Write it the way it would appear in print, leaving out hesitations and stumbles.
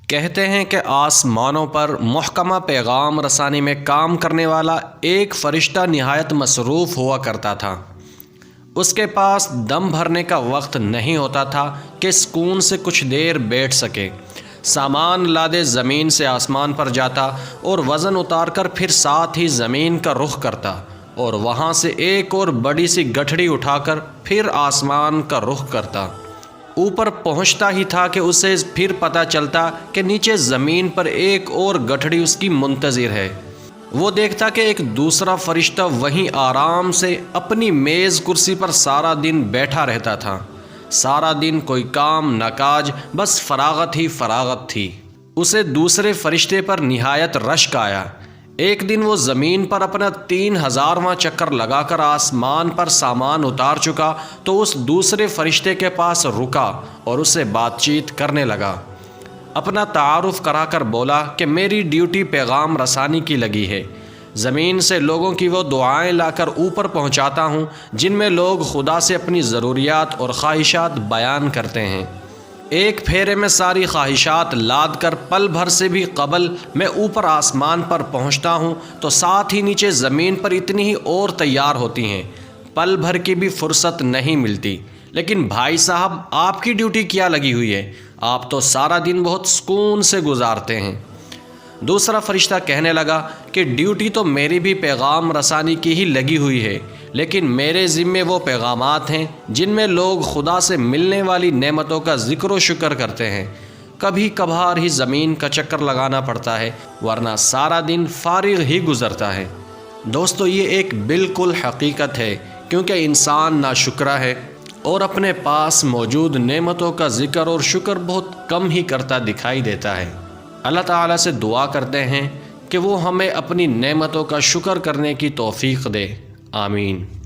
کہتے ہیں کہ آسمانوں پر محکمہ پیغام رسانی میں کام کرنے والا ایک فرشتہ نہایت مصروف ہوا کرتا تھا۔ اس کے پاس دم بھرنے کا وقت نہیں ہوتا تھا کہ سکون سے کچھ دیر بیٹھ سکے۔ سامان لادے زمین سے آسمان پر جاتا اور وزن اتار کر پھر ساتھ ہی زمین کا رخ کرتا اور وہاں سے ایک اور بڑی سی گٹھڑی اٹھا کر پھر آسمان کا رخ کرتا۔ اوپر پہنچتا ہی تھا کہ اسے پھر پتہ چلتا کہ نیچے زمین پر ایک اور گٹھڑی اس کی منتظر ہے۔ وہ دیکھتا کہ ایک دوسرا فرشتہ وہیں آرام سے اپنی میز کرسی پر سارا دن بیٹھا رہتا تھا۔ سارا دن کوئی کام نہ کاج، بس فراغت ہی فراغت تھی۔ اسے دوسرے فرشتے پر نہایت رشک آیا۔ ایک دن وہ زمین پر اپنا 3000واں چکر لگا کر آسمان پر سامان اتار چکا تو اس دوسرے فرشتے کے پاس رکا اور اسے بات چیت کرنے لگا۔ اپنا تعارف کرا کر بولا کہ میری ڈیوٹی پیغام رسانی کی لگی ہے۔ زمین سے لوگوں کی وہ دعائیں لا کر اوپر پہنچاتا ہوں جن میں لوگ خدا سے اپنی ضروریات اور خواہشات بیان کرتے ہیں۔ ایک پھیرے میں ساری خواہشات لاد کر پل بھر سے بھی قبل میں اوپر آسمان پر پہنچتا ہوں تو ساتھ ہی نیچے زمین پر اتنی ہی اور تیار ہوتی ہیں، پل بھر کی بھی فرصت نہیں ملتی۔ لیکن بھائی صاحب، آپ کی ڈیوٹی کیا لگی ہوئی ہے؟ آپ تو سارا دن بہت سکون سے گزارتے ہیں۔ دوسرا فرشتہ کہنے لگا کہ ڈیوٹی تو میری بھی پیغام رسانی کی ہی لگی ہوئی ہے، لیکن میرے ذمے وہ پیغامات ہیں جن میں لوگ خدا سے ملنے والی نعمتوں کا ذکر و شکر کرتے ہیں۔ کبھی کبھار ہی زمین کا چکر لگانا پڑتا ہے، ورنہ سارا دن فارغ ہی گزرتا ہے۔ دوستو، یہ ایک بالکل حقیقت ہے، کیونکہ انسان ناشکرا ہے اور اپنے پاس موجود نعمتوں کا ذکر اور شکر بہت کم ہی کرتا دکھائی دیتا ہے۔ اللہ تعالیٰ سے دعا کرتے ہیں کہ وہ ہمیں اپنی نعمتوں کا شکر کرنے کی توفیق دے۔ آمین۔